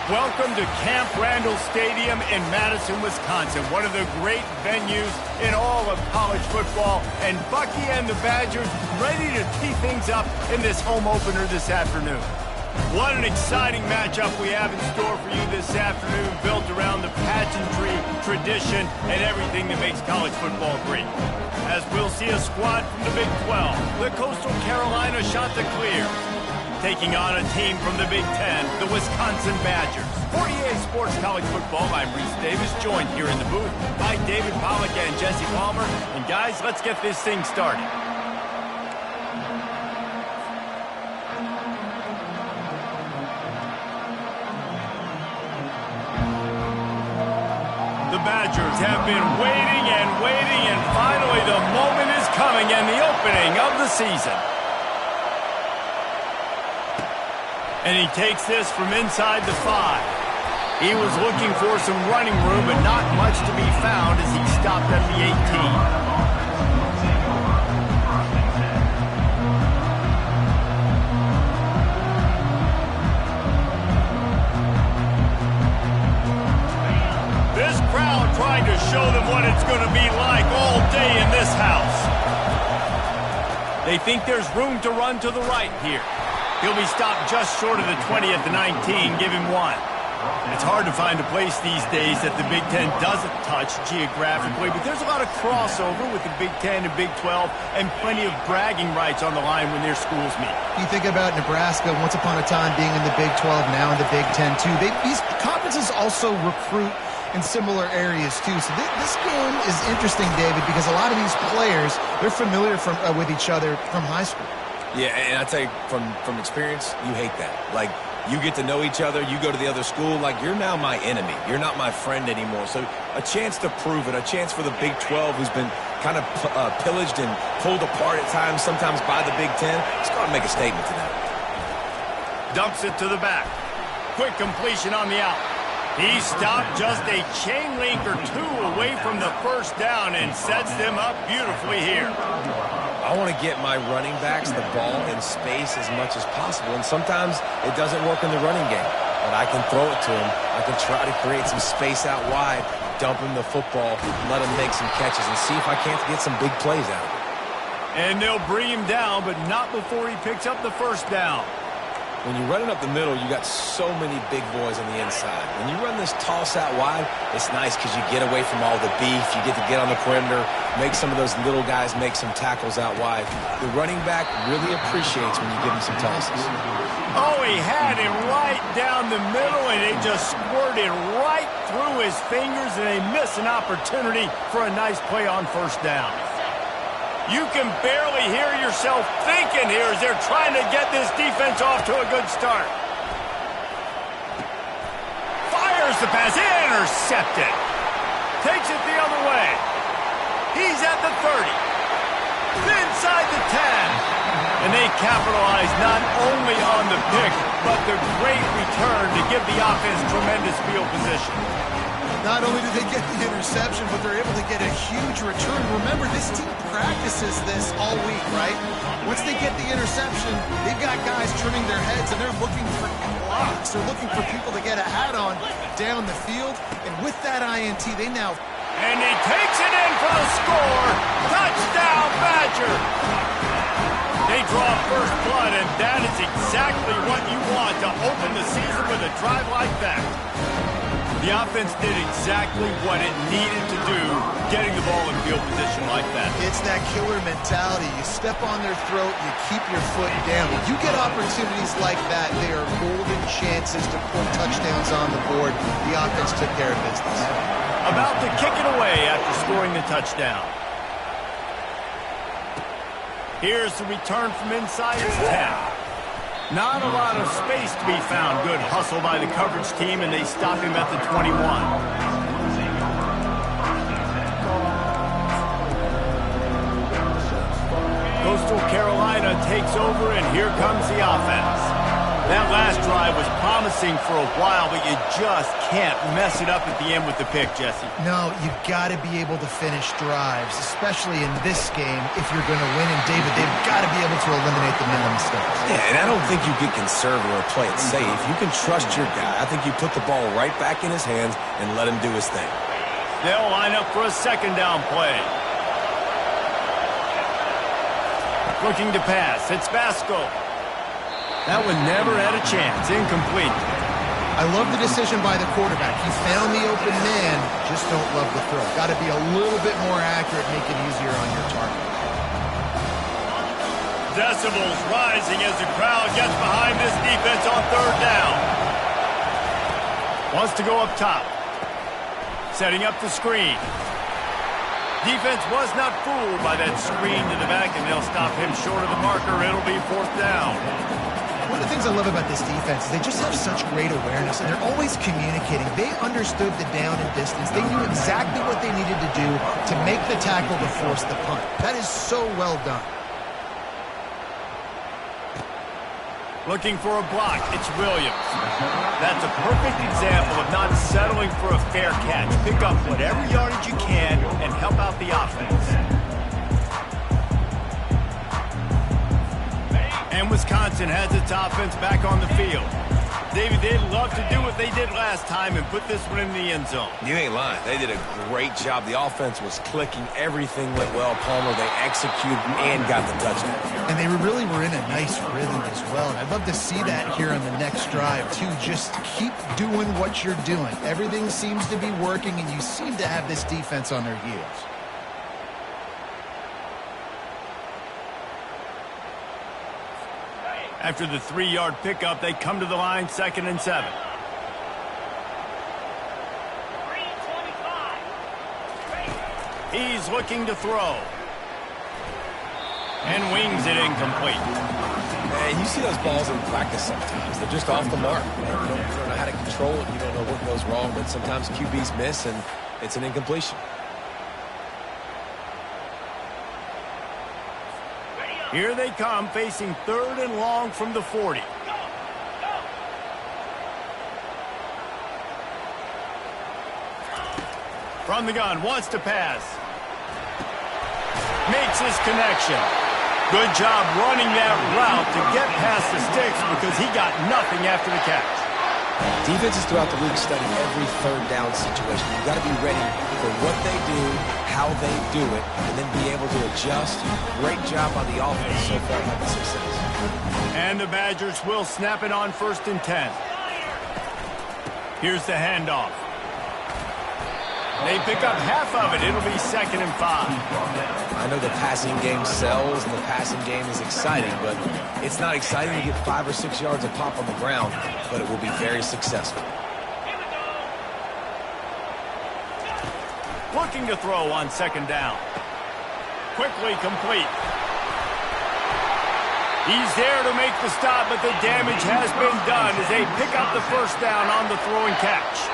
Welcome to Camp Randall Stadium in Madison, Wisconsin, one of the great venues in all of college football. And Bucky and the Badgers ready to tee things up in this home opener this afternoon. What an exciting matchup we have in store for you this afternoon, built around the pageantry, tradition, and everything that makes college football great. As we'll see a squad from the Big 12, the Coastal Carolina Chanticleers, taking on a team from the Big 10, the Wisconsin Badgers. For EA Sports College Football, I'm Reese Davis, joined here in the booth by David Pollack and Jesse Palmer. And guys, let's get this thing started. The Badgers have been waiting and finally the moment is coming and the opening of the season. And he takes this from inside the 5. He was looking for some running room, but not much to be found as he stopped at the 18. This crowd trying to show them what it's going to be like all day in this house. They think there's room to run to the right here. He'll be stopped just short of the 20 at the 19, give him 1. It's hard to find a place these days that the Big 10 doesn't touch geographically, but there's a lot of crossover with the Big 10 and Big 12 and plenty of bragging rights on the line when their schools meet. You think about Nebraska once upon a time being in the Big 12, now in the Big 10 too. These conferences also recruit in similar areas too. So this game is interesting, David, because a lot of these players, they're familiar with each other from high school. Yeah, and I tell you, from experience, you hate that. Like, you get to know each other, you go to the other school, like, you're now my enemy. You're not my friend anymore. So a chance to prove it, a chance for the Big 12, who's been kind of pillaged and pulled apart at times, sometimes by the Big 10. It's got to make a statement tonight. Dumps it to the back. Quick completion on the out. He stopped just a chain link or two away from the first down and sets them up beautifully here. I want to get my running backs the ball in space as much as possible, and sometimes it doesn't work in the running game. But I can throw it to him. I can try to create some space out wide, dump him the football, let him make some catches, and see if I can't get some big plays out of it. And they'll bring him down, but not before he picks up the first down. When you're running up the middle, you got so many big boys on the inside. When you run this toss out wide, it's nice because you get away from all the beef. You get to get on the perimeter, make some of those little guys make some tackles out wide. The running back really appreciates when you give him some tosses. Oh, he had it right down the middle, and it just squirted right through his fingers, and they miss an opportunity for a nice play on first down. You can barely hear yourself thinking here as they're trying to get this defense off to a good start. Fires the pass, intercepted. Takes it the other way. He's at the 30. Inside the 10. And they capitalize not only on the pick, but the great return to give the offense tremendous field position. Not only do they get the interception, but they're able to get a huge return. Remember, this team practices this all week, right? Once they get the interception, they've got guys trimming their heads, and they're looking for blocks. They're looking for people to get a hat on down the field. And with that INT, they now... And he takes it in for the score. Touchdown, Badger! They draw first blood, and that is exactly what you want to open the season with a drive like that. The offense did exactly what it needed to do, getting the ball in field position like that. It's that killer mentality. You step on their throat, you keep your foot down. When you get opportunities like that, they are golden chances to pull touchdowns on the board. The offense took care of business. About to kick it away after scoring the touchdown. Here's the return from inside his 10. Not a lot of space to be found. Good hustle by the coverage team, and they stop him at the 21. Coastal Carolina takes over, and here comes the offense. That last drive was promising. promising for a while, but you just can't mess it up at the end with the pick, Jesse. No, you've got to be able to finish drives, especially in this game if you're going to win. And David, they've got to be able to eliminate the mental mistakes. Yeah, and I don't think you get conservative or play it safe. You can trust your guy. I think you put the ball right back in his hands and let him do his thing. They'll line up for a second down play. Looking to pass. It's Vasco. That one never had a chance. Incomplete. I love the decision by the quarterback. He found the open man, just don't love the throw. Got to be a little bit more accurate, make it easier on your target. Decibels rising as the crowd gets behind this defense on third down. Wants to go up top. Setting up the screen. Defense was not fooled by that screen to the back, and they'll stop him short of the marker. It'll be fourth down. One of the things I love about this defense is they just have such great awareness, and they're always communicating. They understood the down and distance. They knew exactly what they needed to do to make the tackle to force the punt. That is so well done. Looking for a block. It's Williams. That's a perfect example of not settling for a fair catch. Pick up whatever yardage you can and help out the offense. And Wisconsin has its offense back on the field. David, they'd love to do what they did last time and put this one in the end zone. You ain't lying. They did a great job. The offense was clicking. Everything went well. Palmer, they executed and got the touchdown. And they really were in a nice rhythm as well. And I'd love to see that here on the next drive, too. Just keep doing what you're doing. Everything seems to be working, and you seem to have this defense on their heels. After the 3-yard pickup, they come to the line, 2nd and 7. He's looking to throw. And wings it incomplete. Man, you see those balls in practice sometimes. They're just off the mark. You don't know how to control it. You don't know what goes wrong, but sometimes QBs miss, and it's an incompletion. Here they come, facing 3rd and long from the 40. From the gun, wants to pass. Makes his connection. Good job running that route to get past the sticks because he got nothing after the catch. Defenses throughout the league study every third down situation. You've got to be ready for what they do, how they do it, and then be able to adjust. Great job on the offense so far, having success. And the Badgers will snap it on 1st and 10. Here's the handoff. They pick up half of it. It'll be 2nd and 5. I know the passing game sells and the passing game is exciting, but it's not exciting to get 5 or 6 yards of pop on the ground, but it will be very successful. Looking to throw on 2nd down. Quickly complete. He's there to make the stop, but the damage has been done as they pick up the 1st down on the throw and catch.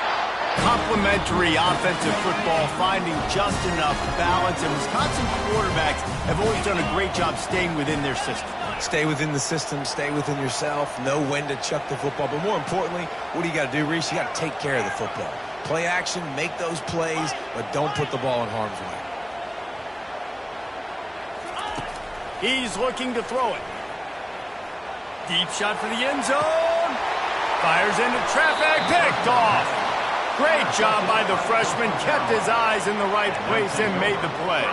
Complementary offensive football, finding just enough balance, and Wisconsin quarterbacks have always done a great job staying within their system. Stay within the system, stay within yourself, know when to chuck the football. But more importantly, what do you got to do, Reese? You got to take care of the football. Play action, make those plays, but don't put the ball in harm's way. He's looking to throw it. Deep shot for the end zone. Fires into traffic, picked off. Great job by the freshman. Kept his eyes in the right place and made the play.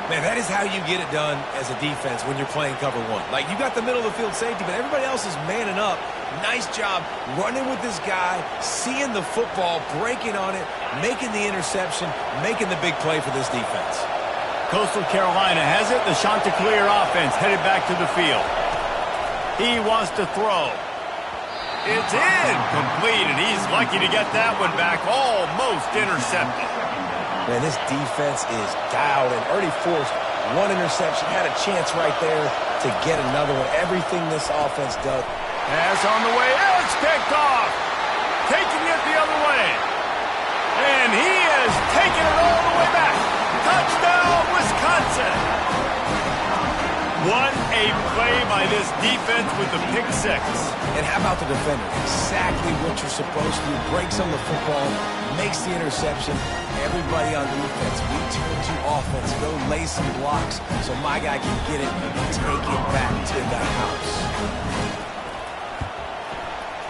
Man, that is how you get it done as a defense when you're playing cover one. Like, you got the middle of the field safety, but everybody else is manning up. Nice job running with this guy, seeing the football, breaking on it, making the interception, making the big play for this defense. Coastal Carolina has it. The Chanticleer offense headed back to the field. He wants to throw. It's incomplete, and he's lucky to get that one back. Almost intercepted. Man, this defense is dialed in. Already forced one interception. Had a chance right there to get another one. Everything this offense does. Pass on the way. It's picked off. Taking it the other way. And he is taking it all the way back. Touchdown, Wisconsin. What a play by this defense with the pick six. And how about the defender? Exactly what you're supposed to do. Breaks on the football, makes the interception. Everybody on defense, we turn to offense. Go lay some blocks so my guy can get it and take it back to the house.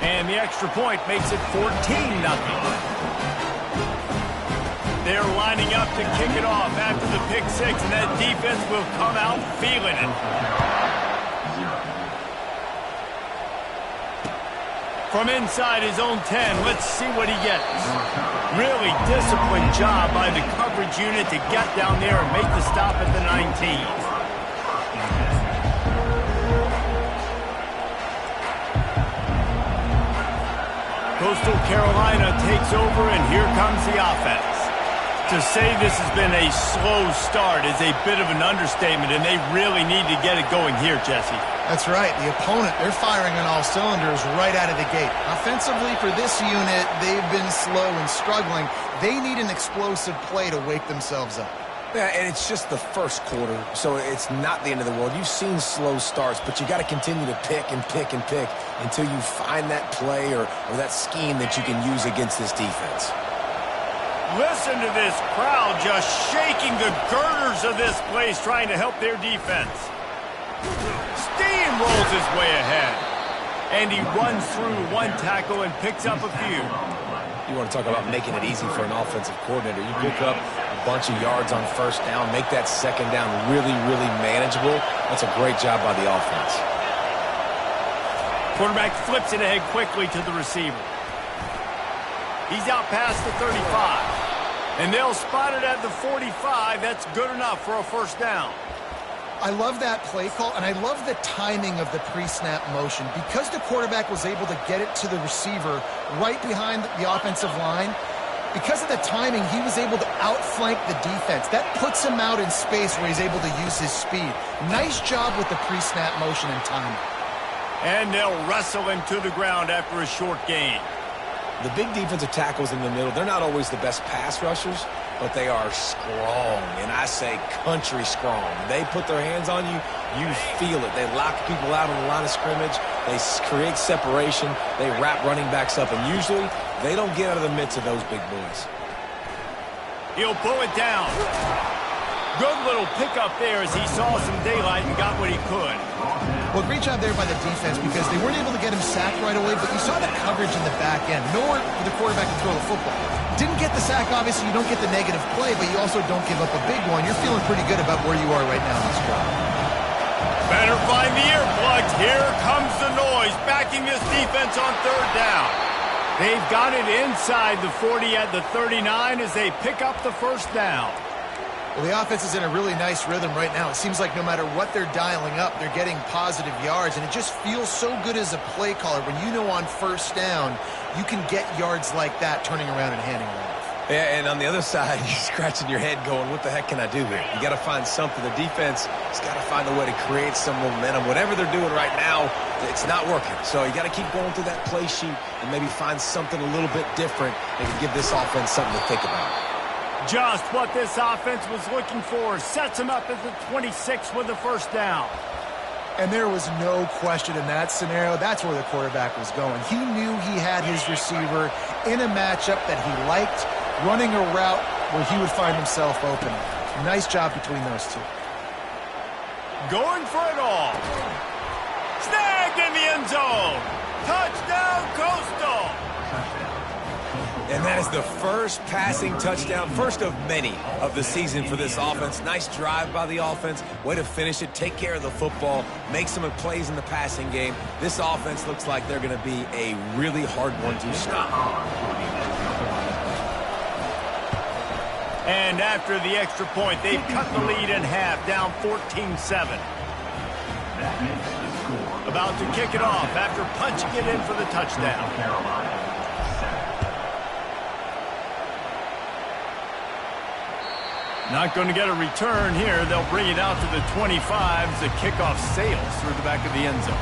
And the extra point makes it 14-0. They're lining up to kick it off after the pick six, and that defense will come out feeling it. From inside his own 10, let's see what he gets. Really disciplined job by the coverage unit to get down there and make the stop at the 19. Coastal Carolina takes over, and here comes the offense. To say this has been a slow start is a bit of an understatement, and they really need to get it going here, Jesse. That's right. The opponent, they're firing on all cylinders right out of the gate. Offensively, for this unit, they've been slow and struggling. They need an explosive play to wake themselves up. Yeah, and it's just the first quarter, so it's not the end of the world. You've seen slow starts, but you got to continue to pick and pick and pick until you find that play or that scheme that you can use against this defense. Listen to this crowd just shaking the girders of this place, trying to help their defense. Steamrolls his way ahead. And he runs through one tackle and picks up a few. You want to talk about making it easy for an offensive coordinator. You pick up a bunch of yards on first down, make that second down really, really manageable. That's a great job by the offense. Quarterback flips it ahead quickly to the receiver. He's out past the 35. And they'll spot it at the 45. That's good enough for a first down. I love that play call, and I love the timing of the pre-snap motion. Because the quarterback was able to get it to the receiver right behind the offensive line, because of the timing, he was able to outflank the defense. That puts him out in space where he's able to use his speed. Nice job with the pre-snap motion and timing. And they'll wrestle him to the ground after a short gain. The big defensive tackles in the middle, they're not always the best pass rushers, but they are strong, and I say country strong. They put their hands on you, you feel it. They lock people out on the line of scrimmage. They create separation. They wrap running backs up, and usually they don't get out of the midst of those big boys. He'll pull it down. Good little pickup there as he saw some daylight and got what he could. Well, great job there by the defense because they weren't able to get him sacked right away, but you saw the coverage in the back end. Nowhere for the quarterback to throw the football. Didn't get the sack, obviously. You don't get the negative play, but you also don't give up a big one. You're feeling pretty good about where you are right now in this drive. Better find the earplugs. Here comes the noise, backing this defense on third down. They've got it inside the 40 at the 39 as they pick up the first down. Well, the offense is in a really nice rhythm right now. It seems like no matter what they're dialing up, they're getting positive yards, and it just feels so good as a play caller when you know on first down you can get yards like that turning around and handing it off. Yeah, and on the other side, you're scratching your head going, what the heck can I do here? You got to find something. The defense has got to find a way to create some momentum. Whatever they're doing right now, it's not working. So you got to keep going through that play sheet and maybe find something a little bit different that can give this offense something to think about. Just what this offense was looking for. Sets him up at the 26 with the first down. And there was no question in that scenario. That's where the quarterback was going. He knew he had his receiver in a matchup that he liked, running a route where he would find himself open. Nice job between those two. Going for it all. Snagged in the end zone. Touchdown, Coastal. And that is the first passing touchdown, first of many of the season for this offense. Nice drive by the offense. Way to finish it, take care of the football, make some plays in the passing game. This offense looks like they're going to be a really hard one to stop. And after the extra point, they've cut the lead in half, down 14-7. About to kick it off after punching it in for the touchdown. Not going to get a return here. They'll bring it out to the 25 as the kickoff sails through the back of the end zone.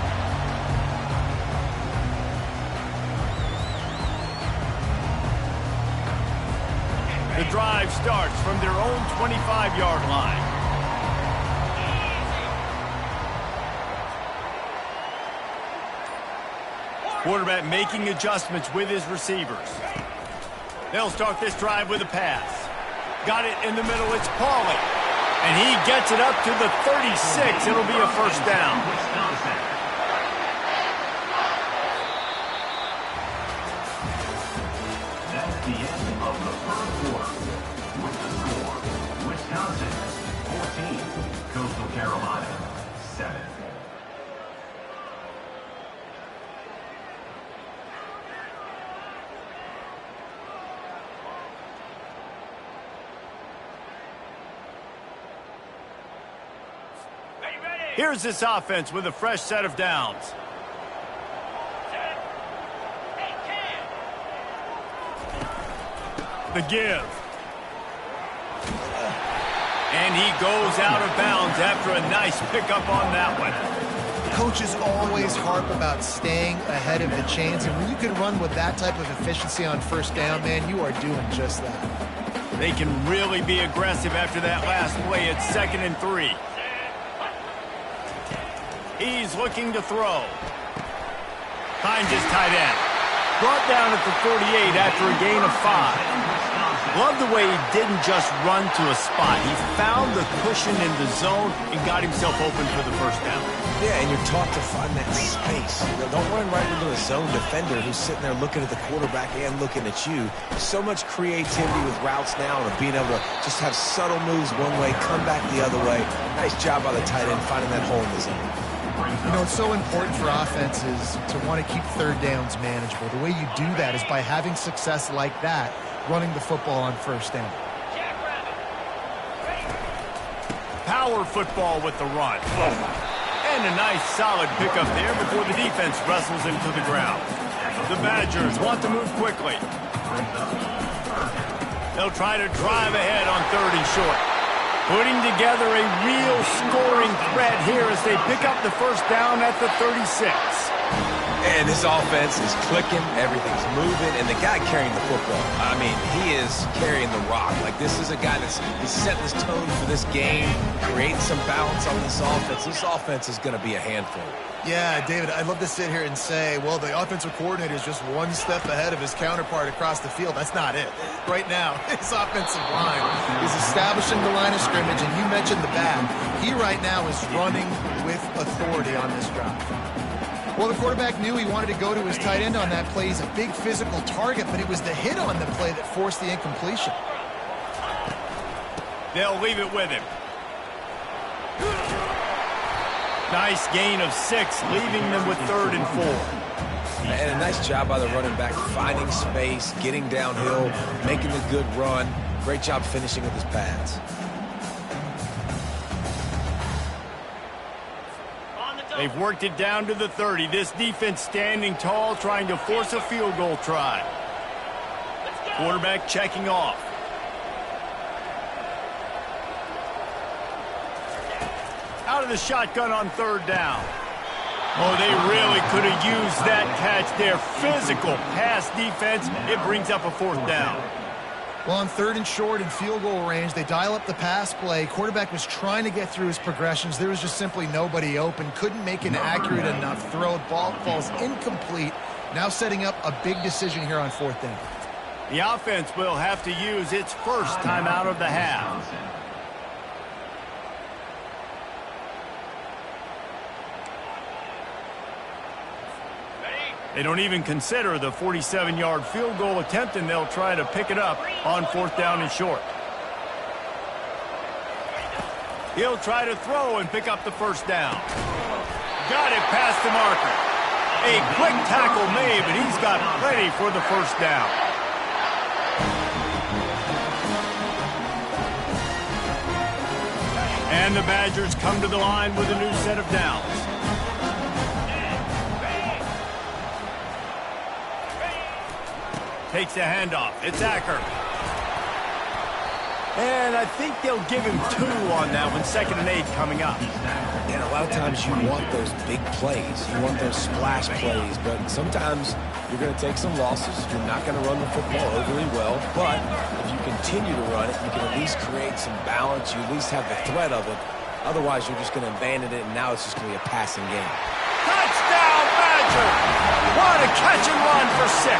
The drive starts from their own 25-yard line. Quarterback making adjustments with his receivers. They'll start this drive with a pass. Got it in the middle. It's Pauly. And he gets it up to the 36. It'll be a first down. That's the end of the first quarter. With the score, Wisconsin 14, Coastal Carolina 7. Here's this offense with a fresh set of downs. The give. And he goes out of bounds after a nice pickup on that one. Coaches always harp about staying ahead of the chains, and when you can run with that type of efficiency on first down, man, you are doing just that. They can really be aggressive after that last play. It's 2nd and 3. He's looking to throw. Finds his tight end. Brought down at the 48 after a gain of 5. Love the way he didn't just run to a spot. He found the cushion in the zone and got himself open for the first down. Yeah, and you're taught to find that space. You know, don't run right into a zone defender who's sitting there looking at the quarterback and looking at you. So much creativity with routes now and being able to just have subtle moves one way, come back the other way. Nice job by the tight end finding that hole in the zone. You know, it's so important for offenses to want to keep third downs manageable. The way you do that is by having success like that, running the football on first down. Power football with the run. And a nice solid pickup there before the defense wrestles him to the ground. The Badgers want to move quickly. They'll try to drive ahead on 3rd and short. Putting together a real scoring threat here as they pick up the first down at the 36. And this offense is clicking, everything's moving, and the guy carrying the football, I mean, he is carrying the rock. Like, this is a guy he's setting this tone for this game, creating some balance on this offense. This offense is going to be a handful. Yeah, David, I'd love to sit here and say, well, the offensive coordinator is just one step ahead of his counterpart across the field. That's not it. Right now, his offensive line is establishing the line of scrimmage, and you mentioned the back. He right now is running with authority on this drive. Well, the quarterback knew he wanted to go to his tight end on that play. He's a big physical target, but it was the hit on the play that forced the incompletion. They'll leave it with him. Nice gain of 6, leaving them with 3rd and 4. And a nice job by the running back, finding space, getting downhill, making a good run. Great job finishing with his pads. They've worked it down to the 30. This defense standing tall, trying to force a field goal try. Quarterback checking off. Out of the shotgun on 3rd down. Oh, they really could have used that catch there. Physical pass defense. It brings up a 4th down. Well, on 3rd and short in field goal range, they dial up the pass play. Quarterback was trying to get through his progressions. There was just simply nobody open. Couldn't make an accurate enough throw. Ball falls incomplete. Now setting up a big decision here on 4th down. The offense will have to use its first timeout of the half. They don't even consider the 47-yard field goal attempt, and they'll try to pick it up on 4th down and short. He'll try to throw and pick up the first down. Got it past the marker. A quick tackle made, but he's got plenty for the first down. And the Badgers come to the line with a new set of downs. Takes a handoff. It's Acker. And I think they'll give him 2 on that one. 2nd and 8 coming up. And a lot of times you want those big plays. You want those splash plays. But sometimes you're going to take some losses. You're not going to run the football overly well. But if you continue to run it, you can at least create some balance. You at least have the threat of it. Otherwise, you're just going to abandon it, and now it's just going to be a passing game. Touchdown, Badgers! catcher. What a catch and run for 6.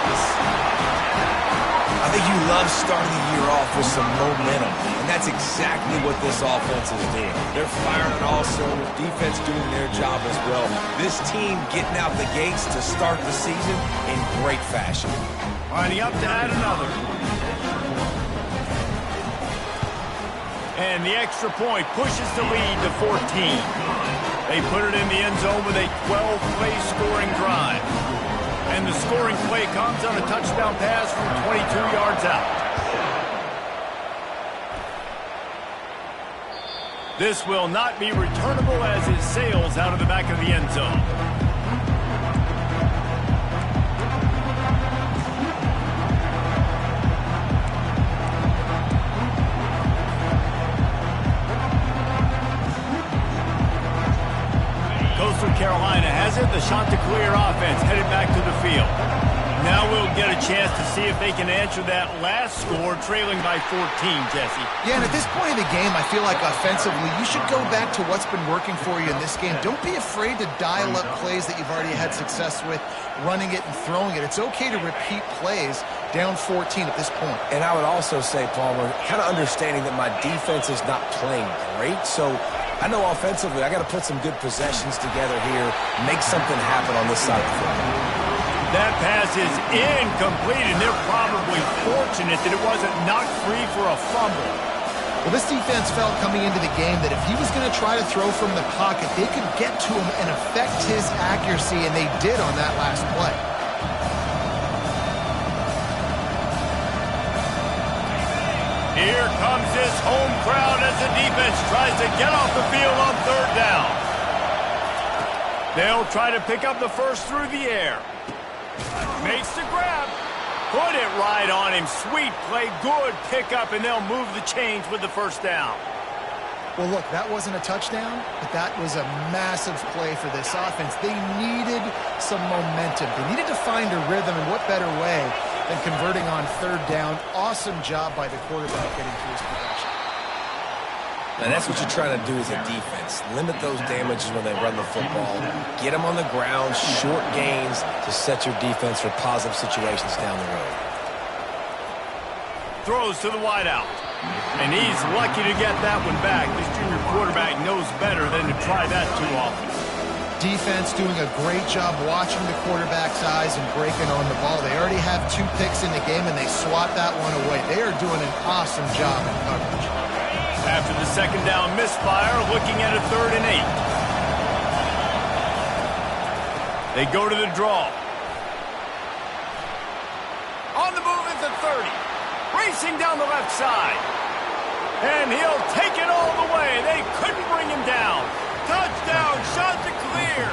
I think you love starting the year off with some momentum, and that's exactly what this offense is doing. They're firing on all cylinders, defense doing their job as well. This team getting out the gates to start the season in great fashion. Lining up to add another. And the extra point pushes the lead to 14. They put it in the end zone with a 12-play scoring drive. And the scoring play comes on a touchdown pass from 22 yards out. This will not be returnable as it sails out of the back of the end zone. Coastal Carolina has it. The Chanticleer offense headed back to the field. Now we'll get a chance to see if they can answer that last score, trailing by 14, Jesse. Yeah, and at this point of the game, I feel like offensively, you should go back to what's been working for you in this game. Don't be afraid to dial up plays that you've already had success with, running it and throwing it. It's okay to repeat plays down 14 at this point. And I would also say, Palmer, kind of understanding that my defense is not playing great, so I know offensively I got to put some good possessions together here, make something happen on this side of the football. That pass is incomplete, and they're probably fortunate that it wasn't knocked free for a fumble. Well, this defense felt coming into the game that if he was going to try to throw from the pocket, they could get to him and affect his accuracy, and they did on that last play. Here comes this home crowd as the defense tries to get off the field on 3rd down. They'll try to pick up the first through the air. Makes the grab. Put it right on him. Sweet play. Good pickup, and they'll move the chains with the first down. Well, look, that wasn't a touchdown, but that was a massive play for this offense. They needed some momentum. They needed to find a rhythm, and what better way than converting on 3rd down. Awesome job by the quarterback getting through his progression. And that's what you're trying to do as a defense. Limit those damages when they run the football. Get them on the ground, short gains to set your defense for positive situations down the road. Throws to the wideout. And he's lucky to get that one back. This junior quarterback knows better than to try that too often. Defense doing a great job watching the quarterback's eyes and breaking on the ball. They already have 2 picks in the game, and they swat that one away. They are doing an awesome job in coverage. After the 2nd down misfire, looking at a 3rd and 8. They go to the draw. On the move at the 30. Racing down the left side. And he'll take it all the way. They couldn't bring him down. Touchdown, Chanticleer.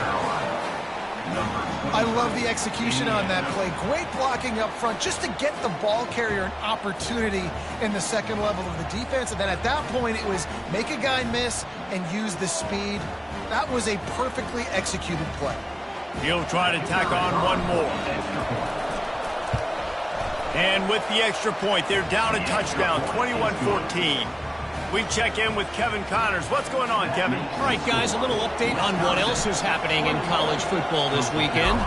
I love the execution on that play. Great blocking up front just to get the ball carrier an opportunity in the 2nd level of the defense. And then at that point, it was make a guy miss and use the speed. That was a perfectly executed play. He'll try to tack on one more. And with the extra point, they're down a touchdown, 21-14. We check in with Kevin Connors. What's going on, Kevin? All right, guys, a little update on what else is happening in college football this weekend.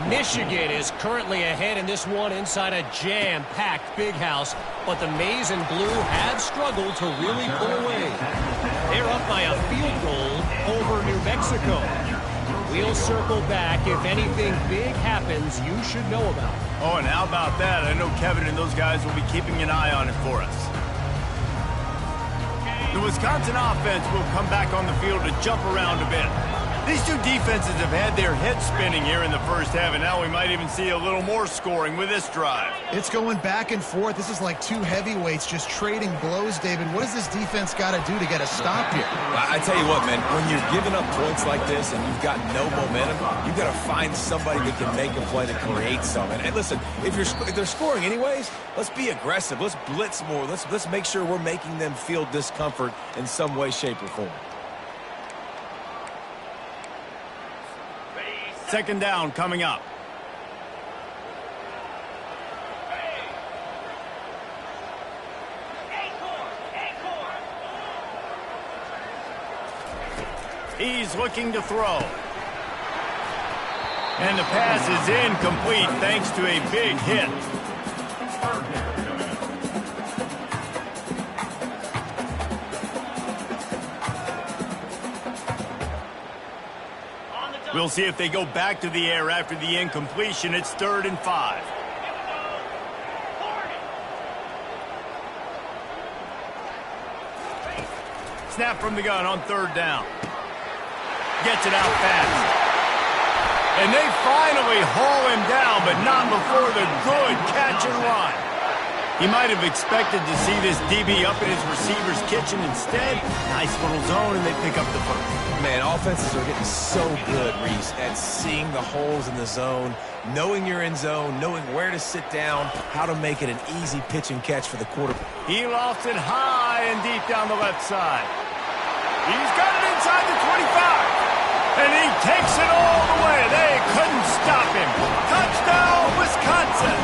Michigan is currently ahead in this one inside a jam-packed Big House, but the Maize and Blue have struggled to really pull away. They're up by a field goal over New Mexico. We'll circle back if anything big happens you should know about. Oh, and how about that? I know Kevin and those guys will be keeping an eye on it for us. The Wisconsin offense will come back on the field to jump around a bit. These two defenses have had their heads spinning here in the first half, and now we might even see a little more scoring with this drive. It's going back and forth. This is like 2 heavyweights just trading blows, David. What does this defense got to do to get a stop here? I tell you what, man, when you're giving up points like this and you've got no momentum, you've got to find somebody that can make a play to create something. And listen, if they're scoring anyways, let's be aggressive. Let's blitz more. Let's make sure we're making them feel discomfort in some way, shape, or form. 2nd down coming up. He's looking to throw. And the pass is incomplete thanks to a big hit. We'll see if they go back to the air after the incompletion. It's 3rd and 5. Snap from the gun on 3rd down. Gets it out fast. And they finally haul him down, but not before the good catch and run. He might have expected to see this DB up in his receiver's kitchen. Instead, nice little zone, and they pick up the first. Man, offenses are getting so good, Reese, at seeing the holes in the zone, knowing you're in zone, knowing where to sit down, how to make it an easy pitch and catch for the quarterback. He lofts it high and deep down the left side. He's got it inside the 25. And he takes it all the way. They couldn't stop him. Touchdown, Wisconsin.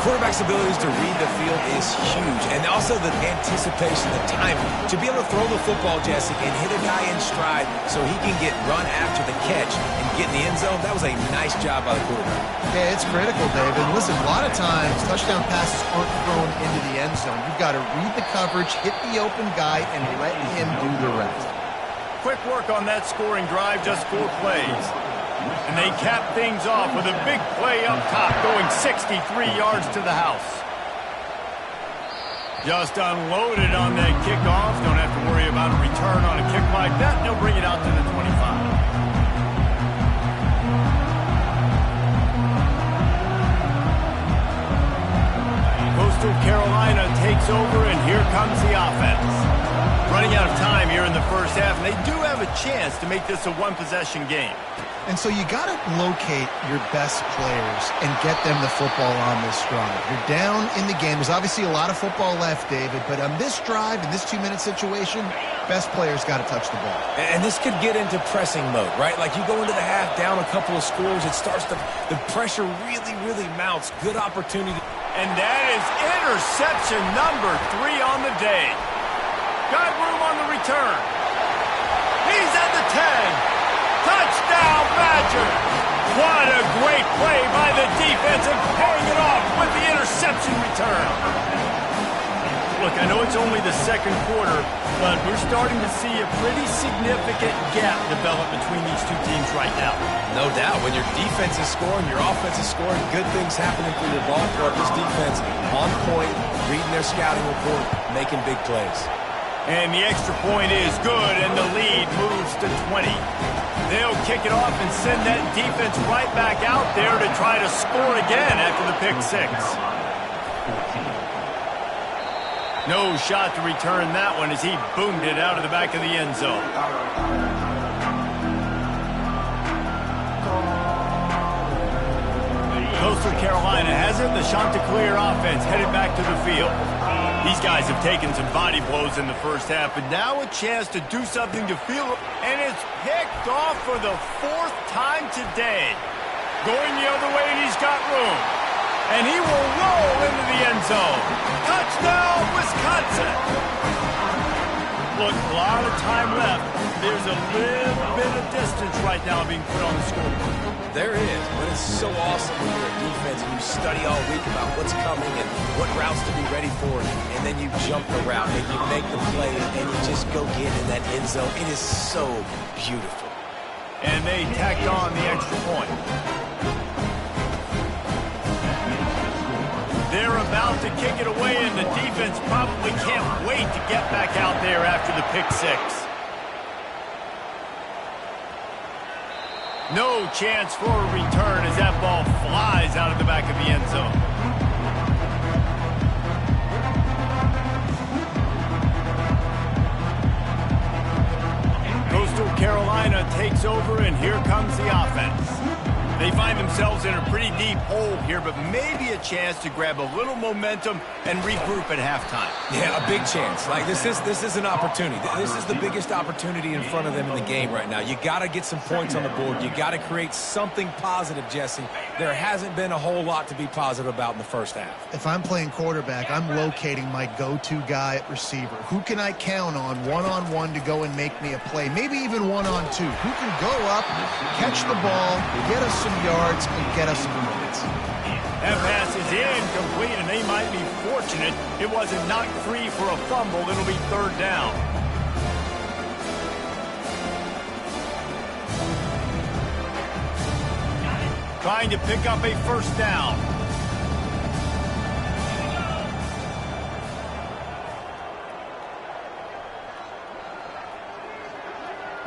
Quarterback's abilities to read the field is huge. And also the anticipation, the timing. To be able to throw the football, Jesse, and hit a guy in stride so he can get run after the catch and get in the end zone, that was a nice job by the quarterback. Yeah, it's critical, David. Listen, a lot of times touchdown passes aren't thrown into the end zone. You've got to read the coverage, hit the open guy, and let him do the rest. Quick work on that scoring drive, just 4 plays. And they cap things off with a big play up top, going 63 yards to the house. Just unloaded on that kickoff. Don't have to worry about a return on a kick like that. They'll bring it out to the 25. Coastal Carolina takes over, and here comes the offense. Running out of time here in the first half, and they do have a chance to make this a one-possession game. And so you got to locate your best players and get them the football on this drive. You're down in the game. There's obviously a lot of football left, David, but on this drive, in this 2-minute situation, best players got to touch the ball. And this could get into pressing mode, right? Like you go into the half down a couple of scores, it starts to, the pressure really mounts. Good opportunity. And that is interception number 3 on the day. Got room on the return. He's at the 10. Touchdown, Badgers! What a great play by the defense and paying it off with the interception return. Look, I know it's only the second quarter, but we're starting to see a pretty significant gap develop between these two teams right now. No doubt. When your defense is scoring, your offense is scoring, good things happening for your ball club. This defense on point, reading their scouting report, making big plays. And the extra point is good, and the lead moves to 20. They'll kick it off and send that defense right back out there to try to score again after the pick 6. No shot to return that one as he boomed it out of the back of the end zone. Coastal Carolina has it. The Chanticleer offense headed back to the field. These guys have taken some body blows in the first half, but now a chance to do something to feel it. And it's picked off for the 4th time today. Going the other way, and he's got room. And he will roll into the end zone. Touchdown, Wisconsin! Look, a lot of time left. There's a little bit of distance right now being put on the scoreboard. There is, but it's so awesome when you're a defense and you study all week about what's coming and what routes to be ready for, and then you jump the route and you make the play and you just go get in that end zone. It is so beautiful. And they tacked on the extra point. They're about to kick it away, and the defense probably can't wait to get back out there after the pick 6. No chance for a return as that ball flies out of the back of the end zone. Coastal Carolina takes over, and here comes the offense. They find themselves in a pretty deep hole here, but maybe a chance to grab a little momentum and regroup at halftime. Yeah, a big chance. Like this is an opportunity. This is the biggest opportunity in front of them in the game right now. You got to get some points on the board. You got to create something positive, Jesse, there hasn't been a whole lot to be positive about in the first half. If I'm playing quarterback, I'm locating my go-to guy at receiver. Who can I count on one-on-one to go and make me a play? Maybe even one-on-two. Who can go up, catch the ball, get us some yards, and get us some points? That pass is incomplete, and they might be fortunate it wasn't knocked free for a fumble. It'll be third down. Trying to pick up a first down.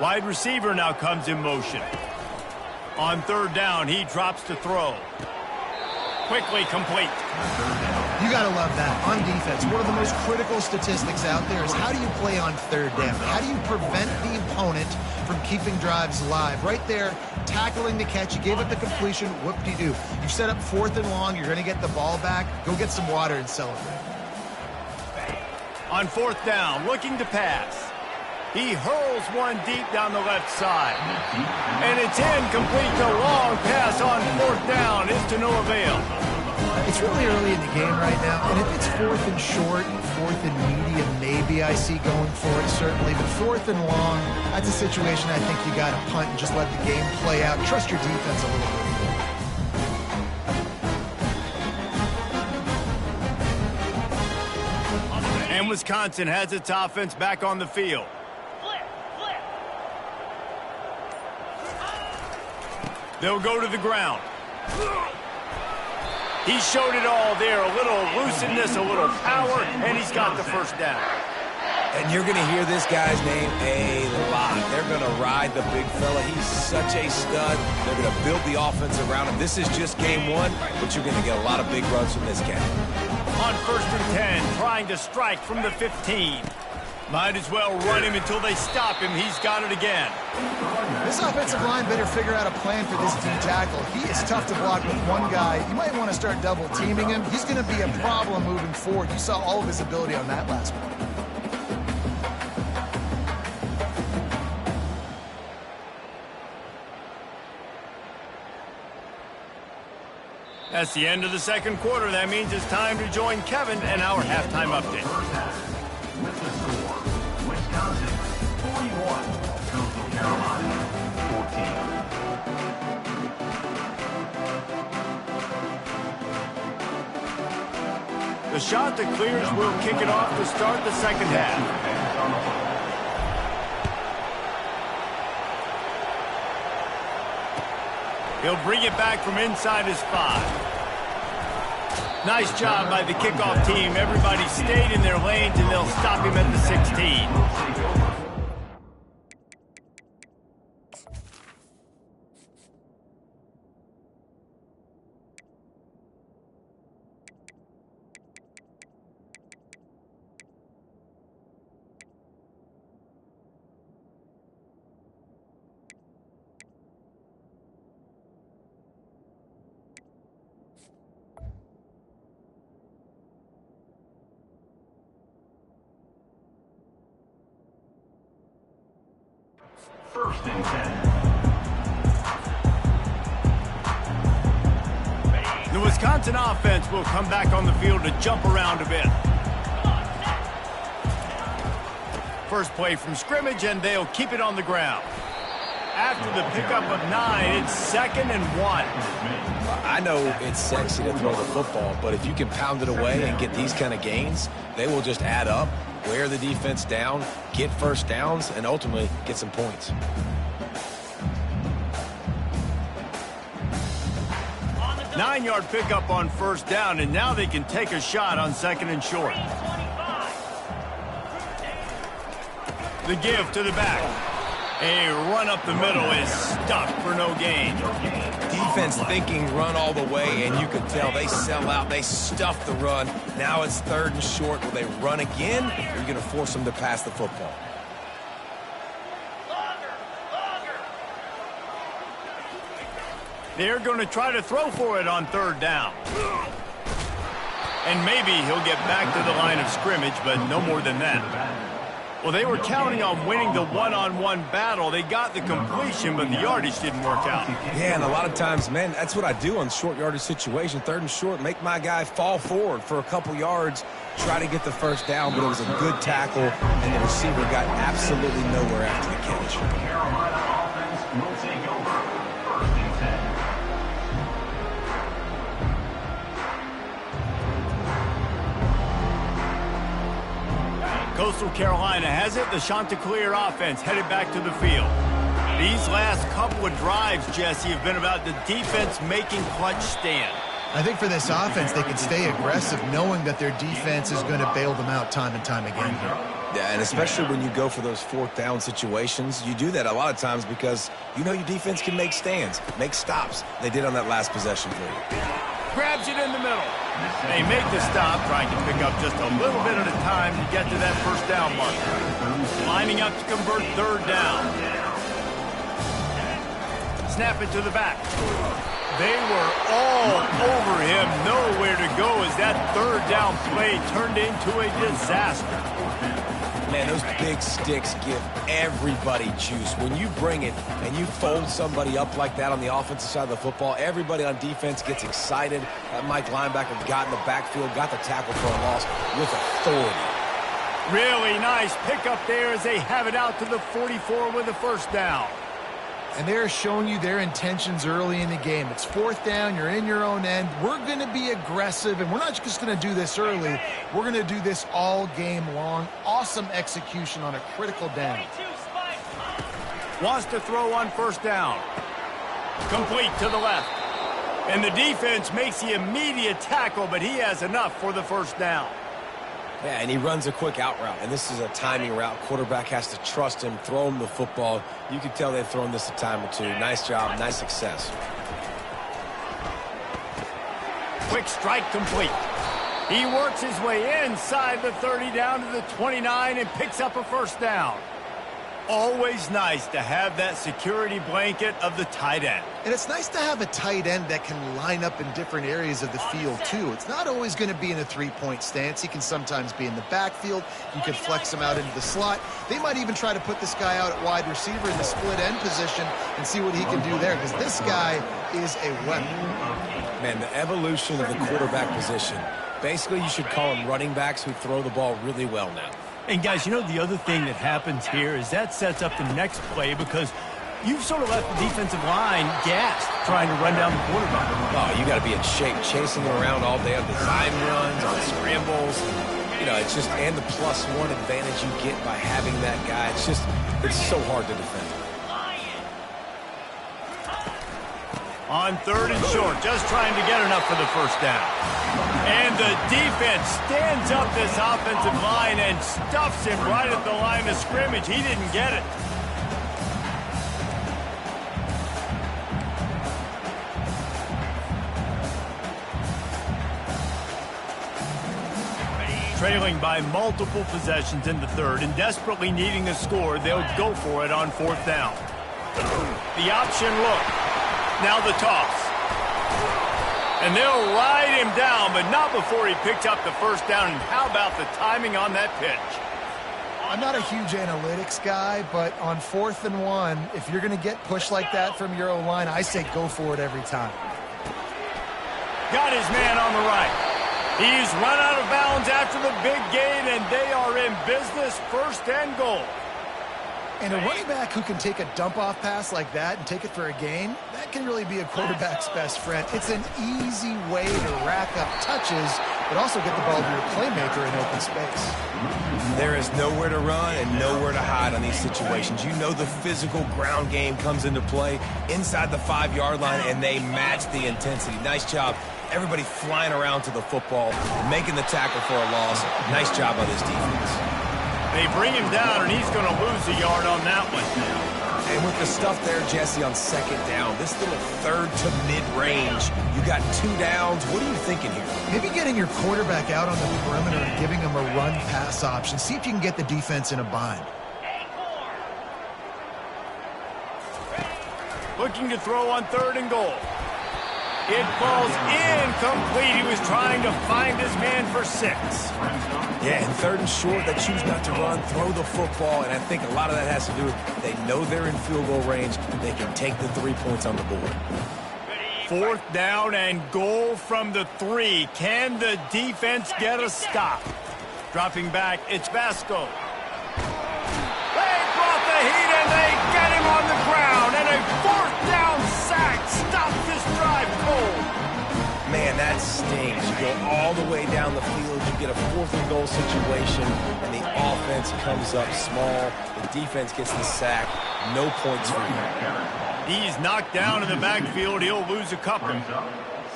Wide receiver now comes in motion. On third down, he drops to throw. Quickly complete. You got to love that. On defense, one of the most critical statistics out there is how do you play on third down? How do you prevent the opponent from keeping drives alive? Right there, tackling the catch. You gave it the completion. Whoop-de-doo. You set up fourth and long. You're going to get the ball back. Go get some water and celebrate. On fourth down, looking to pass. He hurls one deep down the left side. And it's incomplete. The long pass on fourth down is to no avail. It's really early in the game right now, and if it's fourth and short, fourth and medium, maybe I see going for it, certainly. But fourth and long, that's a situation I think you got to punt and just let the game play out. Trust your defense a little bit. And Wisconsin has its offense back on the field. They'll go to the ground. He showed it all there. A little elusiveness, a little power, and he's got the first down. And you're going to hear this guy's name a lot. They're going to ride the big fella. He's such a stud. They're going to build the offense around him. This is just game one, but you're going to get a lot of big runs from this cat. On first and 10, trying to strike from the 15. Might as well run him until they stop him. He's got it again. This offensive line better figure out a plan for this D tackle. He is tough to block with one guy. You might want to start double teaming him. He's going to be a problem moving forward. You saw all of his ability on that last one. That's the end of the second quarter. That means it's time to join Kevin and our halftime update. With the score, Wisconsin 41, Coastal Carolina 14. The shot that clears will kick it off to start the second half. He'll bring it back from inside his 5. Nice job by the kickoff team. Everybody stayed in their lanes, and they'll stop him at the 16. First and 10. The Wisconsin offense will come back on the field to jump around a bit. First play from scrimmage, and they'll keep it on the ground. After the pickup of 9, it's 2nd and 1. I know it's sexy to throw the football, but if you can pound it away and get these kind of gains, they will just add up, wear the defense down, get first downs, and ultimately get some points. Nine-yard pickup on first down, and now they can take a shot on 2nd and short. The give to the back. A run up the middle is stuffed for no gain. Defense thinking run all the way, and you can tell they sell out. They stuff the run. Now it's 3rd and short. Will they run again, or are you going to force them to pass the football? They're going to try to throw for it on 3rd down. And maybe he'll get back to the line of scrimmage, but no more than that. Well, they were counting on winning the one-on-one battle. They got the completion, but the yardage didn't work out. Yeah, and a lot of times, man, that's what I do on short yardage situation. 3rd and short, make my guy fall forward for a couple yards, try to get the first down, but it was a good tackle, and the receiver got absolutely nowhere after the catch. Carolina offense will take over. 1st and 10. Coastal Carolina has it. The Chanticleer offense headed back to the field. These last couple of drives, Jesse, have been about the defense making clutch stand. I think for this offense, they can stay aggressive knowing that their defense is going to bail them out time and time again. Yeah, and especially when you go for those 4th down situations, you do that a lot of times because you know your defense can make stands, make stops. They did on that last possession for you. Grabs it in the middle. They make the stop, trying to pick up just a little bit at a time to get to that first down marker. Lining up to convert 3rd down. Snap it to the back. They were all over him, nowhere to go as that 3rd down play turned into a disaster. Man, those big sticks give everybody juice. When you bring it and you fold somebody up like that on the offensive side of the football, everybody on defense gets excited. That Mike linebacker got in the backfield, got the tackle for a loss with authority. Really nice pickup there as they have it out to the 44 with a first down. And they're showing you their intentions early in the game. It's 4th down. You're in your own end. We're going to be aggressive, and we're not just going to do this early. We're going to do this all game long. Awesome execution on a critical down. Wants to throw on 1st down. Complete to the left. And the defense makes the immediate tackle, but he has enough for the first down. Yeah, and he runs a quick out route, and this is a timing route. Quarterback has to trust him, throw him the football. You can tell they've thrown this a time or two. Nice job, nice success. Quick strike complete. He works his way inside the 30 down to the 29 and picks up a first down. Always nice to have that security blanket of the tight end. And it's nice to have a tight end that can line up in different areas of the field, too. It's not always going to be in a 3-point stance. He can sometimes be in the backfield. You can flex him out into the slot. They might even try to put this guy out at wide receiver in the split end position and see what he can do there, because this guy is a weapon. Man, the evolution of the quarterback position. Basically, you should call them running backs who throw the ball really well now. And guys, you know the other thing that happens here is that sets up the next play because you've sort of left the defensive line gassed trying to run down the quarterback. Oh, you got to be in shape, chasing him around all day on design runs, on scrambles. You know, it's just, and the +1 advantage you get by having that guy. It's so hard to defend. On 3rd and short, just trying to get enough for the first down. And the defense stands up this offensive line and stuffs him right at the line of scrimmage. He didn't get it. Trailing by multiple possessions in the 3rd and desperately needing a score, they'll go for it on 4th down. The option look. Now the toss. And they'll ride him down, but not before he picks up the first down. And how about the timing on that pitch? I'm not a huge analytics guy, but on 4th and 1, if you're going to get pushed like that from your O-line, I say go for it every time. Got his man on the right. He's run out of bounds after the big gain, and they are in business, 1st and goal. And a running back who can take a dump-off pass like that and take it for a gain, that can really be a quarterback's best friend. It's an easy way to rack up touches, but also get the ball to your playmaker in open space. There is nowhere to run and nowhere to hide on these situations. You know the physical ground game comes into play inside the 5-yard line, and they match the intensity. Nice job. Everybody flying around to the football, making the tackle for a loss. Nice job on this defense. They bring him down, and he's going to lose a yard on that one. And with the stuff there, Jesse, on 2nd down, this little 3rd to mid-range, you got 2 downs. What are you thinking here? Maybe getting your quarterback out on the perimeter and giving him a run-pass option. See if you can get the defense in a bind. Looking to throw on 3rd and goal. It falls incomplete. He was trying to find his man for 6. Yeah, and 3rd and short, they choose not to run, throw the football, and I think a lot of that has to do with they know they're in field goal range. They can take the 3 points on the board. 4th down and goal from the 3. Can the defense get a stop? Dropping back, it's Vasco. They brought the heat and they get him on the ground. And a 4th down sack stops this drive cold. Man, that stings. You go all the way down the field, you get a 4th and goal situation, and the offense comes up small. The defense gets the sack. No points for you. He's knocked down in the backfield. He'll lose a couple.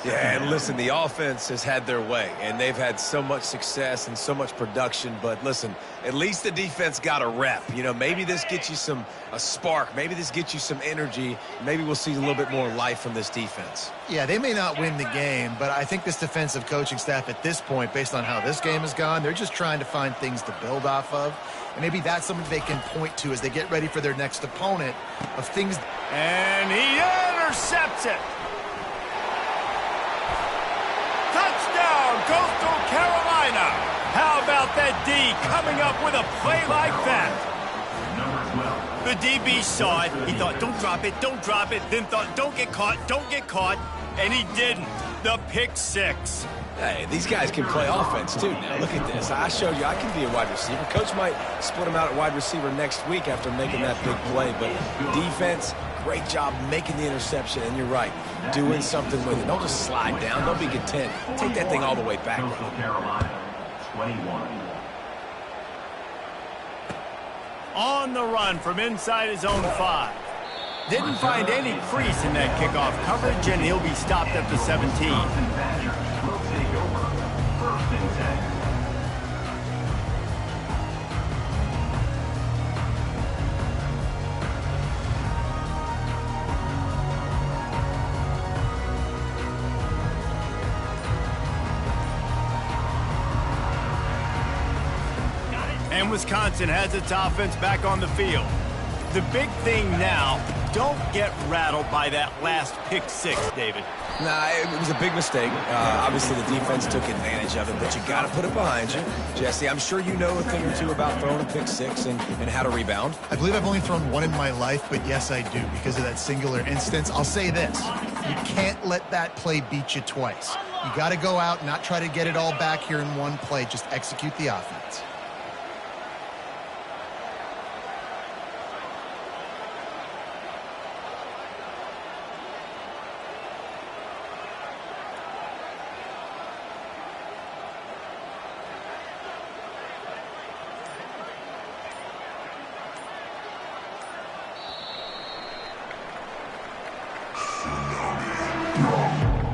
Yeah, and listen, the offense has had their way, and they've had so much success and so much production. But listen, at least the defense got a rep. You know, maybe this gets you a spark. Maybe this gets you some energy. Maybe we'll see a little bit more life from this defense. Yeah, they may not win the game, but I think this defensive coaching staff at this point, based on how this game has gone, they're just trying to find things to build off of. And maybe that's something they can point to as they get ready for their next opponent of things. And he intercepts it. Touchdown, Coastal Carolina. How about that D coming up with a play like that? The DB saw it. He thought, don't drop it, don't drop it. Then thought, don't get caught, don't get caught. And he didn't. The pick 6. Hey, these guys can play offense, too. Now, look at this. I showed you I can be a wide receiver. Coach might split him out at wide receiver next week after making that big play. But defense, great job making the interception. And you're right, doing something with it. Don't just slide down. Don't be content. Take that thing all the way back. Coastal Carolina, 21. On the run from inside his own 5. Didn't find any crease in that kickoff coverage, and he'll be stopped at the 17. Will take over. 1st and 10. And Wisconsin has its offense back on the field. The big thing now, don't get rattled by that last pick 6, David. Nah, it was a big mistake. Obviously, the defense took advantage of it, but you got to put it behind you. Jesse, I'm sure you know a thing or two about throwing a pick 6 and how to rebound. I believe I've only thrown one in my life, but yes, I do because of that singular instance. I'll say this. You can't let that play beat you twice. You got to go out and not try to get it all back here in one play. Just execute the offense.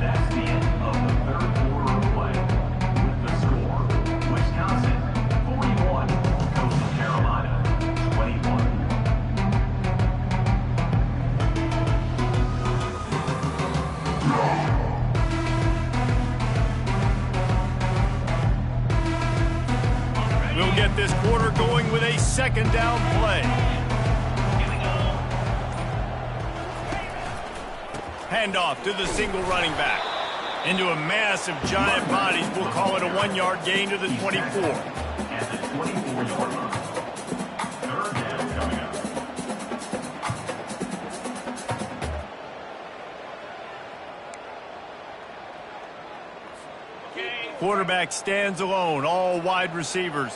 That's the end of the 3rd quarter of play. With the score, Wisconsin 41, Coastal Carolina 21. We'll get this quarter going with a 2nd down play. Handoff to the single running back. Into a mass of giant bodies. We'll call it a 1-yard gain to the 24. At the 24-yard line. 3rd down coming up. Quarterback stands alone, all wide receivers.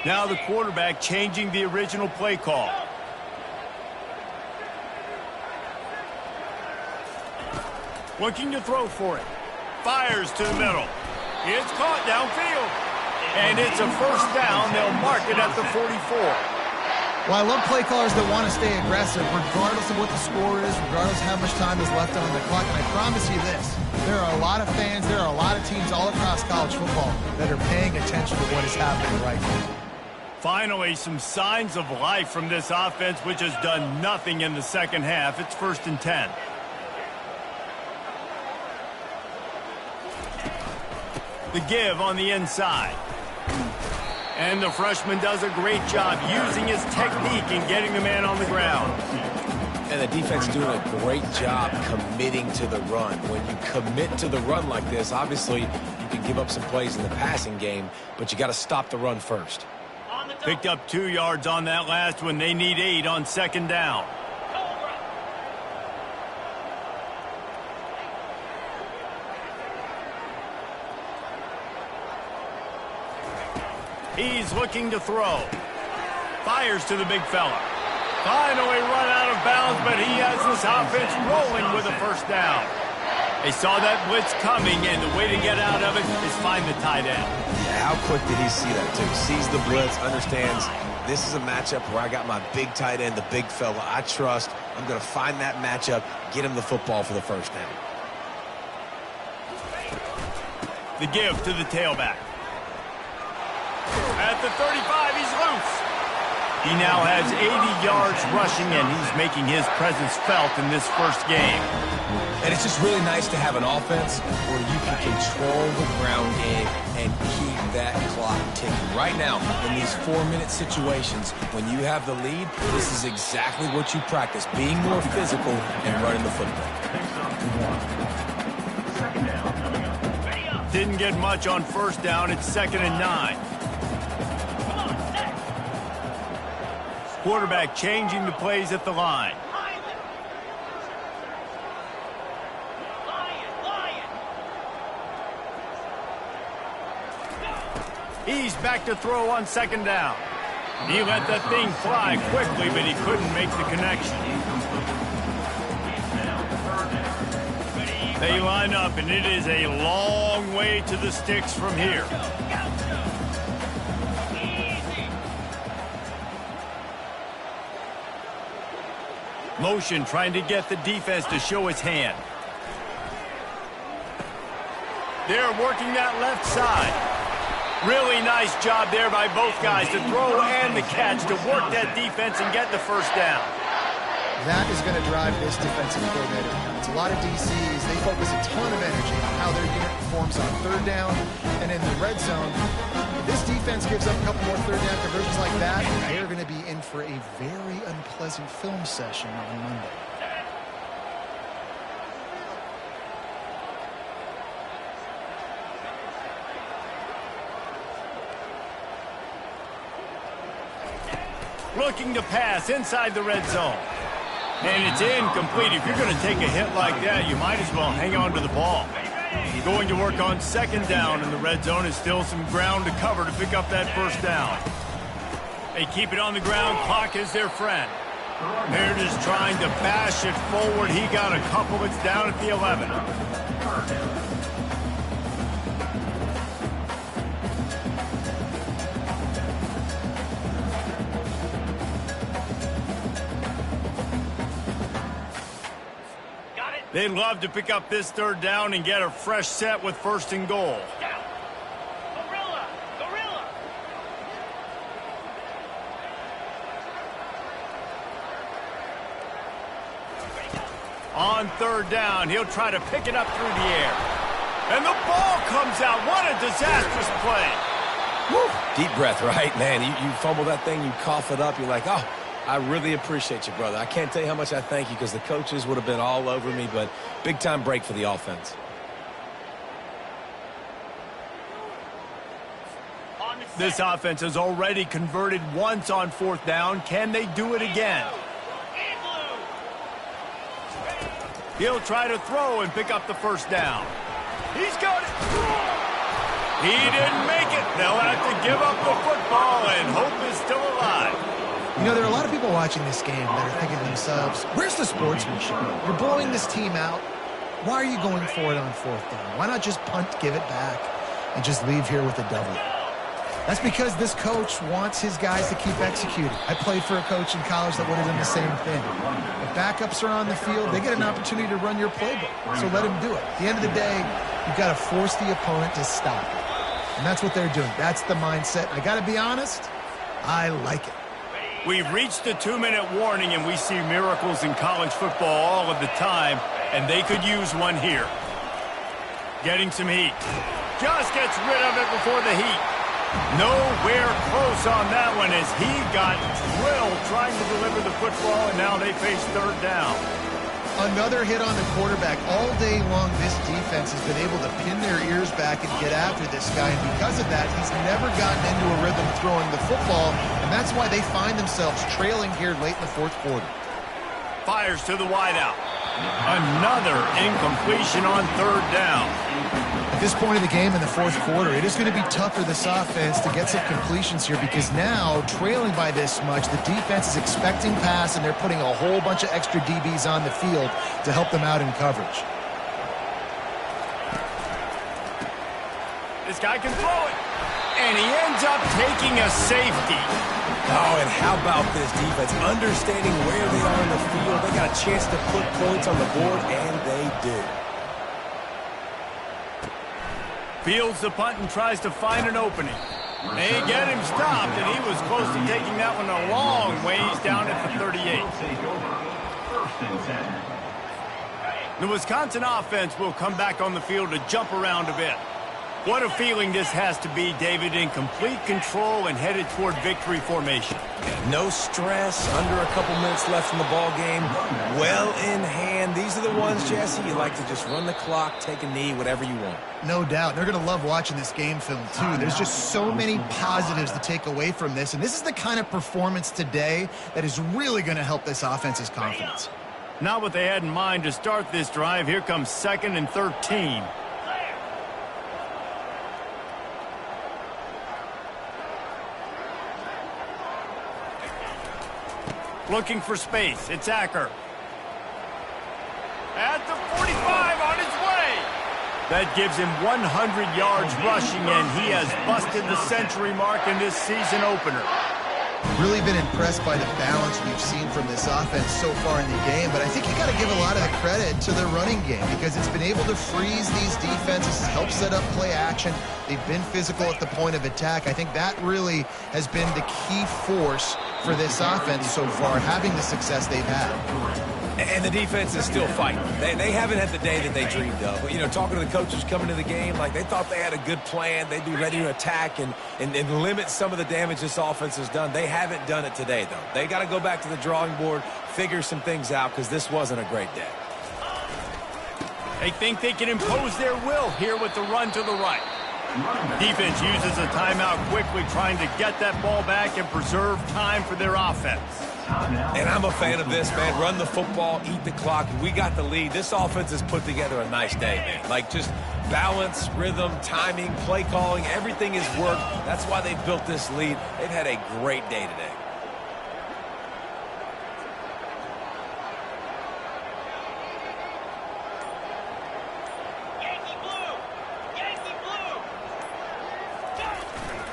Now the quarterback changing the original play call. Looking to throw for it. Fires to the middle. It's caught downfield. And it's a 1st down. They'll mark it at the 44. Well, I love play callers that want to stay aggressive, regardless of what the score is, regardless of how much time is left on the clock. And I promise you this, there are a lot of fans, there are a lot of teams all across college football that are paying attention to what is happening right now. Finally, some signs of life from this offense, which has done nothing in the 2nd half. It's 1st and 10. The give on the inside. And the freshman does a great job using his technique and getting the man on the ground. And the defense doing a great job committing to the run. When you commit to the run like this, obviously you can give up some plays in the passing game, but you got to stop the run first. Picked up 2 yards on that last one. They need 8 on second down. He's looking to throw. Fires to the big fella. Finally run out of bounds, but he has this offense rolling with a first down. They saw that blitz coming, and the way to get out of it is find the tight end. Yeah, how quick did he see that, too? Sees the blitz, understands this is a matchup where I got my big tight end, the big fella I trust. I'm going to find that matchup, get him the football for the first down. The give to the tailback. At the 35, he's loose. He now has 80 yards rushing, and he's making his presence felt in this first game. And it's just really nice to have an offense where you can control the ground game and keep that clock ticking. Right now, in these 4-minute situations, when you have the lead, this is exactly what you practice, being more physical and running the football. Didn't get much on first down. It's 2nd and 9. Quarterback changing the plays at the line. He's back to throw on second down. He let that thing fly quickly, but he couldn't make the connection. They line up, and it is a long way to the sticks from here. Motion trying to get the defense to show its hand. They're working that left side. Really nice job there by both guys to throw and the catch to work that defense and get the first down. That is going to drive this defensive coordinator. It's a lot of DCs. They focus a ton of energy on how their unit performs on third down and in the red zone. If this defense gives up a couple more third down conversions like that, they're going to be in for a very unpleasant film session on Monday. Looking to pass inside the red zone. And it's incomplete. If you're going to take a hit like that, you might as well hang on to the ball. Going to work on second down in the red zone. Is still some ground to cover to pick up that first down. They keep it on the ground. Clock is their friend. They're just trying to bash it forward. He got a couple. It's down at the 11. They'd love to pick up this third down and get a fresh set with 1st and goal. On third down, he'll try to pick it up through the air. And the ball comes out. What a disastrous play. Woo. Deep breath, right, man? You fumble that thing, you cough it up, you're like, oh, I really appreciate you, brother. I can't tell you how much I thank you because the coaches would have been all over me, but big-time break for the offense. This offense has already converted once on 4th down. Can they do it again? He'll try to throw and pick up the first down. He's got it. He didn't make it. They'll have to give up the football, and hope is still alive. You know, there are a lot of people watching this game that are thinking to themselves, where's the sportsmanship? You're blowing this team out. Why are you going for it on 4th down? Why not just punt, give it back, and just leave here with a W? That's because this coach wants his guys to keep executing. I played for a coach in college that would have done the same thing. If backups are on the field, they get an opportunity to run your playbook, so let them do it. At the end of the day, you've got to force the opponent to stop it. And that's what they're doing. That's the mindset. I got to be honest, I like it. We've reached the 2-minute warning, and we see miracles in college football all of the time, and they could use one here. Getting some heat. Just gets rid of it before the heat. Nowhere close on that one as he got drilled trying to deliver the football, and now they face third down. Another hit on the quarterback. All day long, this defense has been able to pin their ears back and get after this guy, and because of that, he's never gotten into a rhythm throwing the football, and that's why they find themselves trailing here late in the fourth quarter. Fires to the wideout. Another incompletion on third down. At this point of the game in the fourth quarter, it is going to be tough for this offense to get some completions here because now, trailing by this much, the defense is expecting pass, and they're putting a whole bunch of extra DBs on the field to help them out in coverage. This guy can throw it. And he ends up taking a safety. Oh, and how about this defense? Understanding where they are in the field. They got a chance to put points on the board, and they did. Fields the punt and tries to find an opening. They get him stopped, and he was close to taking that one a long ways down at the 38. The Wisconsin offense will come back on the field to jump around a bit. What a feeling this has to be, David, in complete control and headed toward victory formation. No stress, under a couple minutes left in the ball game, well in hand. These are the ones, Jesse, you like to just run the clock, take a knee, whatever you want. No doubt. They're going to love watching this game film, too. There's just so many positives to take away from this, and this is the kind of performance today that is really going to help this offense's confidence. Not what they had in mind to start this drive. Here comes 2nd and 13. Looking for space. It's Acker. At the 45 on his way. That gives him 100 yards rushing, and he has busted the century mark in this season opener. Really been impressed by the balance we've seen from this offense so far in the game, but I think you got to give a lot of the credit to their running game because it's been able to freeze these defenses, help set up play action. They've been physical at the point of attack. I think that really has been the key force for this offense so far, having the success they've had. And the defense is still fighting. They haven't had the day that they dreamed of. But, you know, talking to the coaches coming to the game, like they thought they had a good plan. They'd be ready to attack and limit some of the damage this offense has done. They haven't done it today, though. They got to go back to the drawing board, figure some things out, because this wasn't a great day. They think they can impose their will here with the run to the right. Defense uses a timeout quickly, trying to get that ball back and preserve time for their offense. And I'm a fan of this, man. Run the football, eat the clock. We got the lead. This offense has put together a nice day, man. Like just balance, rhythm, timing, play calling, everything has worked. That's why they've built this lead. They've had a great day today.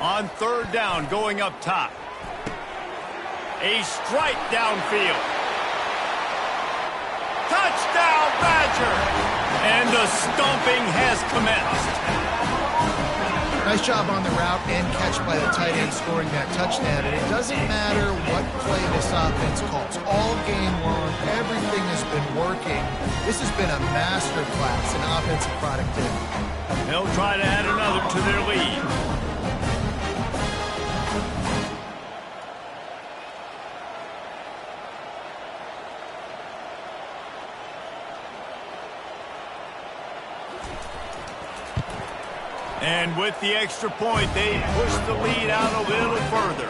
On third down, going up top. A strike downfield. Touchdown, Badger! And the stomping has commenced. Nice job on the route and catch by the tight end scoring that touchdown. And it doesn't matter what play this offense calls. All game long, everything has been working. This has been a master class in offensive productivity. They'll try to add another to their lead. And with the extra point, they push the lead out a little further.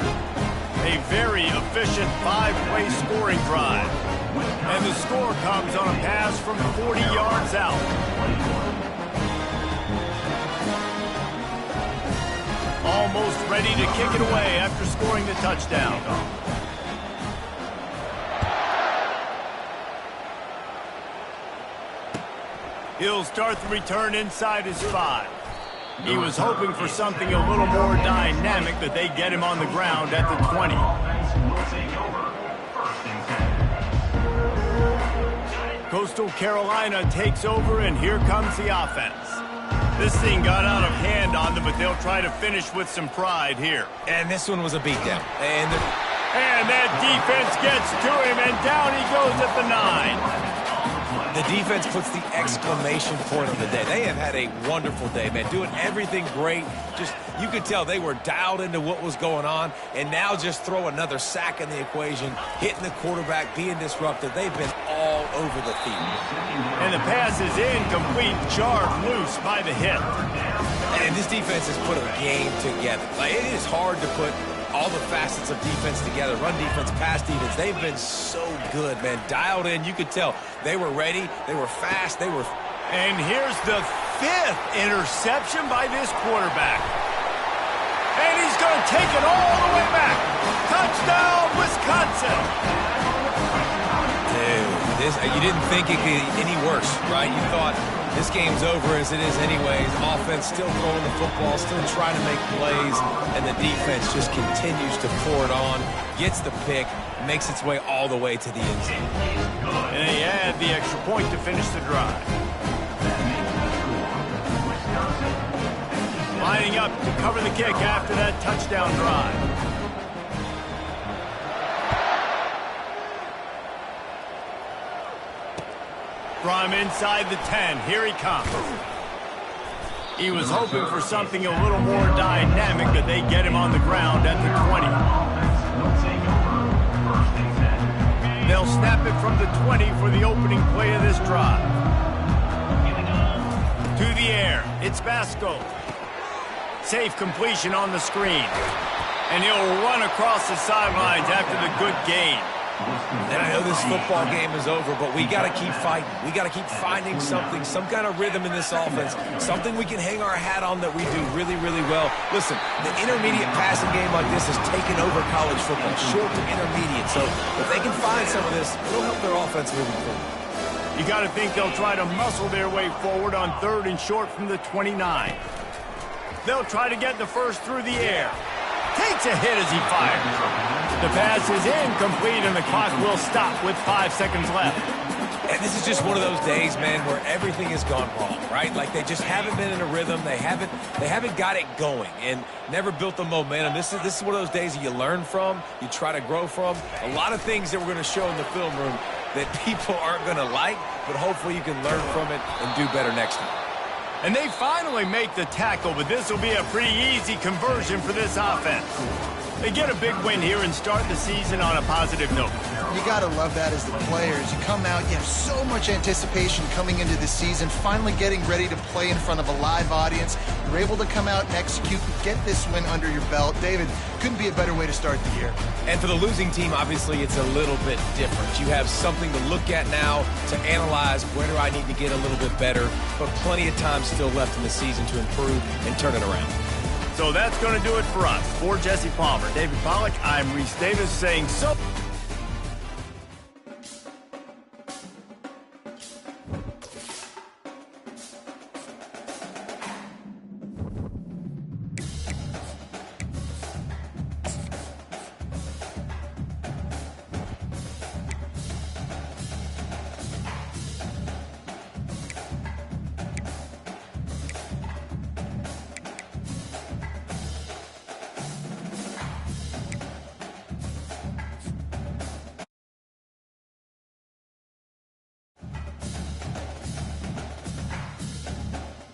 A very efficient 5-play scoring drive. And the score comes on a pass from 40 yards out. Almost ready to kick it away after scoring the touchdown. He'll start the return inside his 5. He was hoping for something a little more dynamic, but they get him on the ground at the 20. Coastal Carolina takes over, and here comes the offense. This thing got out of hand on them, but they'll try to finish with some pride here. And this one was a beatdown. And that defense gets to him, and down he goes at the 9. The defense puts the exclamation point on the day. They have had a wonderful day, man, doing everything great. Just, you could tell they were dialed into what was going on, and now just throw another sack in the equation, hitting the quarterback, being disruptive. They've been all over the field. And the pass is incomplete, jarred loose by the hip. And this defense has put a game together. Like, it is hard to put all the facets of defense together. Run defense, pass defense. They've been so good, man. Dialed in. You could tell they were ready. They were fast. They were. And here's the 5th interception by this quarterback. And he's going to take it all the way back. Touchdown, Wisconsin. Dude, you didn't think it could get any worse, right? You thought this game's over as it is anyways. Offense still throwing the football, still trying to make plays, and the defense just continues to pour it on, gets the pick, makes its way all the way to the end zone. And they add the extra point to finish the drive. Lining up to cover the kick after that touchdown drive. From inside the 10, here he comes. He was hoping for something a little more dynamic, but they get him on the ground at the 20. They'll snap it from the 20 for the opening play of this drive. To the air, it's Vasco. Safe completion on the screen. And he'll run across the sidelines after the good gain. And I know this football game is over, but we got to keep fighting. We got to keep finding something, some kind of rhythm in this offense, something we can hang our hat on that we do really, really well. Listen, the intermediate passing game like this has taken over college football, short to intermediate. So if they can find some of this, it'll help their offense moving forward. You got to think they'll try to muscle their way forward on 3rd and short from the 29. They'll try to get the first through the air. Takes a hit as he fires. The pass is incomplete, and the clock will stop with 5 seconds left. And this is just one of those days, man, where everything has gone wrong, right? Like they just haven't been in a rhythm. They haven't got it going and never built the momentum. This is one of those days that you learn from, you try to grow from. A lot of things that we're going to show in the film room that people aren't going to like, but hopefully you can learn from it and do better next time. And they finally make the tackle, but this will be a pretty easy conversion for this offense. They get a big win here and start the season on a positive note. You got to love that as the players. You come out, you have so much anticipation coming into the season, finally getting ready to play in front of a live audience. You're able to come out and execute and get this win under your belt. David, couldn't be a better way to start the year. And for the losing team, obviously, it's a little bit different. You have something to look at now to analyze where do I need to get a little bit better, but plenty of time still left in the season to improve and turn it around. So that's going to do it for us. For Jesse Palmer, David Pollack, I'm Reese Davis saying so.